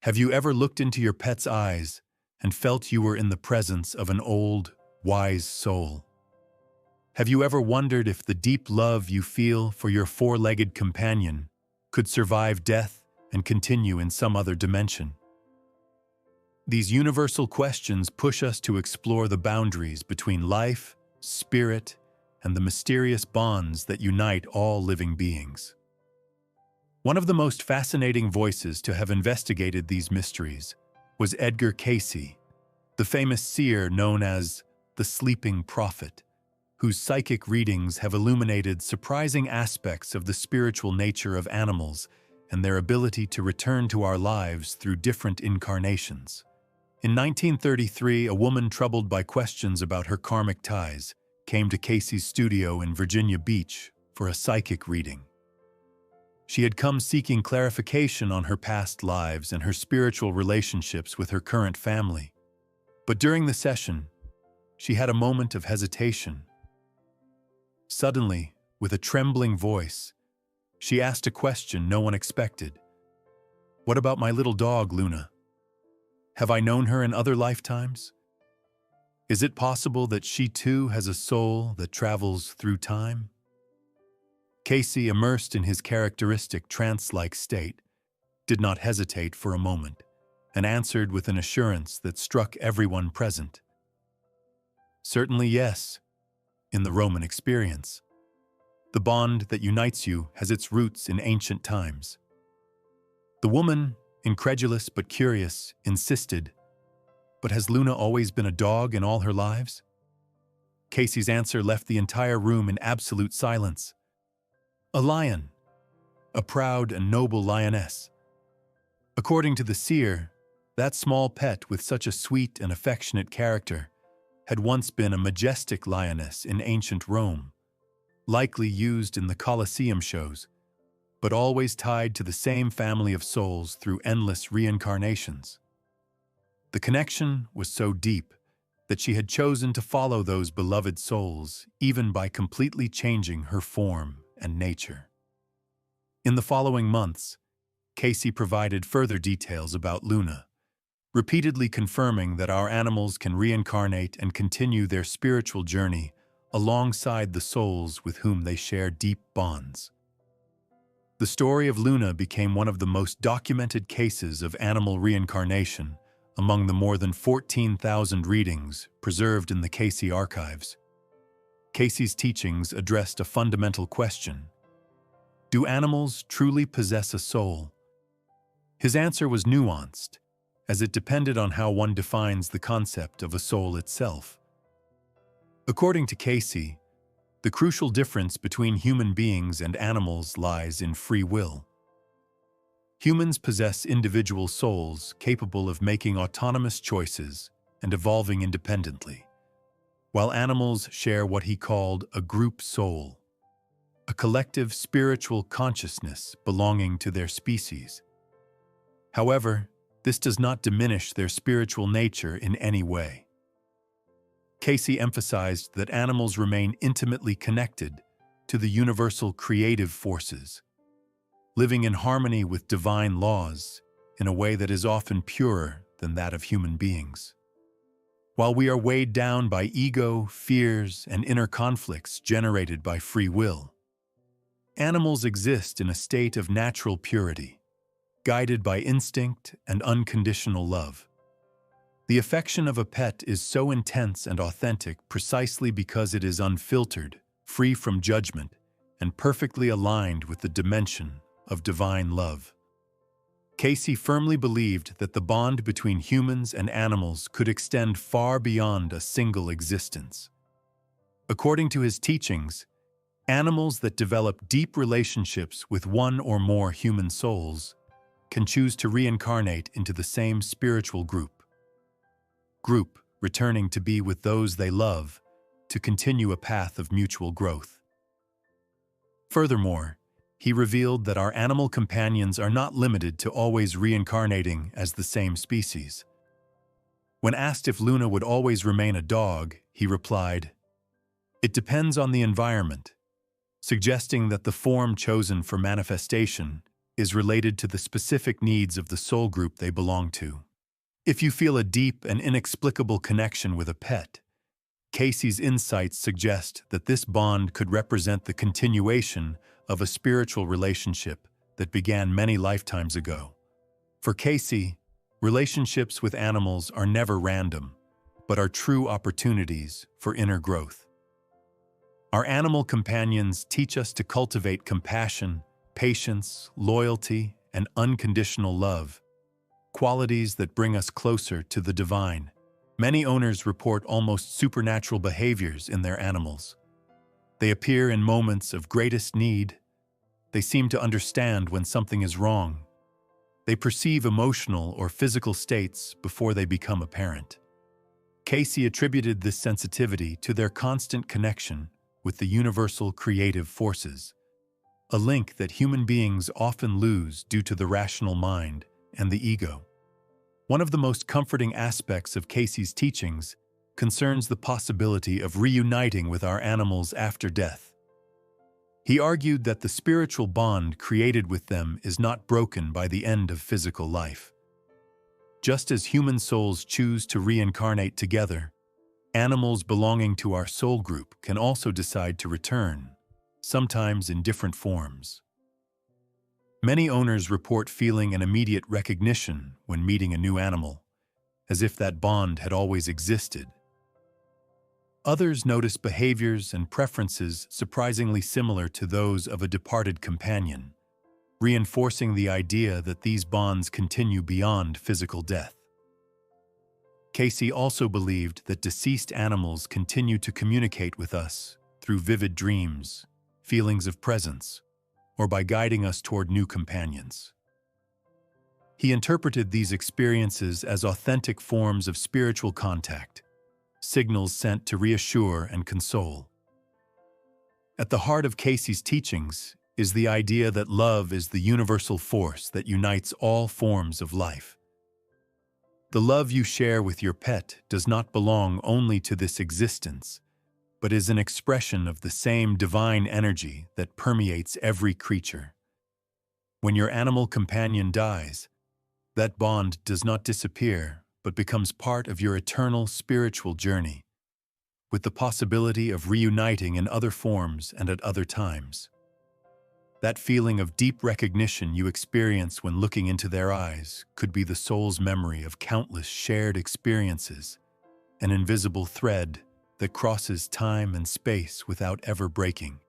Have you ever looked into your pet's eyes and felt you were in the presence of an old, wise soul? Have you ever wondered if the deep love you feel for your four-legged companion could survive death and continue in some other dimension? These universal questions push us to explore the boundaries between life, spirit, and the mysterious bonds that unite all living beings. One of the most fascinating voices to have investigated these mysteries was Edgar Cayce, the famous seer known as the Sleeping Prophet, whose psychic readings have illuminated surprising aspects of the spiritual nature of animals and their ability to return to our lives through different incarnations. In 1933, a woman troubled by questions about her karmic ties came to Cayce's studio in Virginia Beach for a psychic reading. She had come seeking clarification on her past lives and her spiritual relationships with her current family. But during the session, she had a moment of hesitation. Suddenly, with a trembling voice, she asked a question no one expected. "What about my little dog, Luna? Have I known her in other lifetimes? Is it possible that she too has a soul that travels through time?" Cayce, immersed in his characteristic trance-like state, did not hesitate for a moment, and answered with an assurance that struck everyone present. "Certainly yes, in the Roman experience. The bond that unites you has its roots in ancient times." The woman, incredulous but curious, insisted, "But has Luna always been a dog in all her lives?" Cayce's answer left the entire room in absolute silence. "A lion, a proud and noble lioness. According to the seer, that small pet with such a sweet and affectionate character had once been a majestic lioness in ancient Rome, likely used in the Colosseum shows, but always tied to the same family of souls through endless reincarnations. The connection was so deep that she had chosen to follow those beloved souls, even by completely changing her form and nature." In the following months, Cayce provided further details about Luna, repeatedly confirming that our animals can reincarnate and continue their spiritual journey alongside the souls with whom they share deep bonds. The story of Luna became one of the most documented cases of animal reincarnation among the more than 14,000 readings preserved in the Cayce archives. Cayce's teachings addressed a fundamental question: do animals truly possess a soul? His answer was nuanced, as it depended on how one defines the concept of a soul itself. According to Cayce, the crucial difference between human beings and animals lies in free will. Humans possess individual souls capable of making autonomous choices and evolving independently, while animals share what he called a group soul, a collective spiritual consciousness belonging to their species. However, this does not diminish their spiritual nature in any way. Cayce emphasized that animals remain intimately connected to the universal creative forces, living in harmony with divine laws in a way that is often purer than that of human beings. While we are weighed down by ego, fears, and inner conflicts generated by free will, animals exist in a state of natural purity, guided by instinct and unconditional love. The affection of a pet is so intense and authentic precisely because it is unfiltered, free from judgment, and perfectly aligned with the dimension of divine love. Cayce firmly believed that the bond between humans and animals could extend far beyond a single existence. According to his teachings, animals that develop deep relationships with one or more human souls can choose to reincarnate into the same spiritual group, returning to be with those they love to continue a path of mutual growth. Furthermore, he revealed that our animal companions are not limited to always reincarnating as the same species. When asked if Luna would always remain a dog, he replied, "It depends on the environment," suggesting that the form chosen for manifestation is related to the specific needs of the soul group they belong to. If you feel a deep and inexplicable connection with a pet, Cayce's insights suggest that this bond could represent the continuation of a spiritual relationship that began many lifetimes ago. For Cayce, relationships with animals are never random, but are true opportunities for inner growth. Our animal companions teach us to cultivate compassion, patience, loyalty, and unconditional love, qualities that bring us closer to the divine. Many owners report almost supernatural behaviors in their animals. They appear in moments of greatest need. They seem to understand when something is wrong. They perceive emotional or physical states before they become apparent. Cayce attributed this sensitivity to their constant connection with the universal creative forces, a link that human beings often lose due to the rational mind and the ego. One of the most comforting aspects of Cayce's teachings concerns the possibility of reuniting with our animals after death. He argued that the spiritual bond created with them is not broken by the end of physical life. Just as human souls choose to reincarnate together, animals belonging to our soul group can also decide to return, sometimes in different forms. Many owners report feeling an immediate recognition when meeting a new animal, as if that bond had always existed. Others notice behaviors and preferences surprisingly similar to those of a departed companion, reinforcing the idea that these bonds continue beyond physical death. Cayce also believed that deceased animals continue to communicate with us through vivid dreams, feelings of presence, or by guiding us toward new companions. He interpreted these experiences as authentic forms of spiritual contact, signals sent to reassure and console. At the heart of Cayce's teachings is the idea that love is the universal force that unites all forms of life. The love you share with your pet does not belong only to this existence, but is an expression of the same divine energy that permeates every creature. When your animal companion dies, that bond does not disappear, but becomes part of your eternal spiritual journey, with the possibility of reuniting in other forms and at other times. That feeling of deep recognition you experience when looking into their eyes could be the soul's memory of countless shared experiences, an invisible thread that crosses time and space without ever breaking.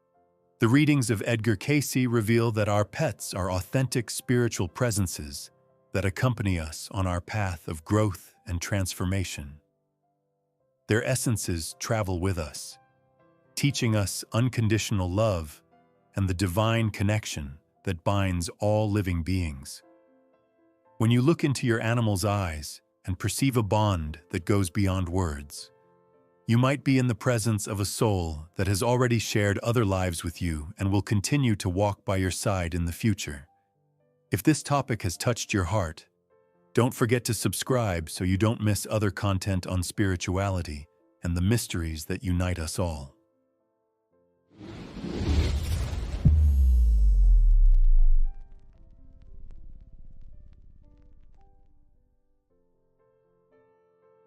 The readings of Edgar Cayce reveal that our pets are authentic spiritual presences that accompany us on our path of growth and transformation. Their essences travel with us, teaching us unconditional love and the divine connection that binds all living beings. When you look into your animal's eyes and perceive a bond that goes beyond words, you might be in the presence of a soul that has already shared other lives with you and will continue to walk by your side in the future. If this topic has touched your heart, don't forget to subscribe so you don't miss other content on spirituality and the mysteries that unite us all.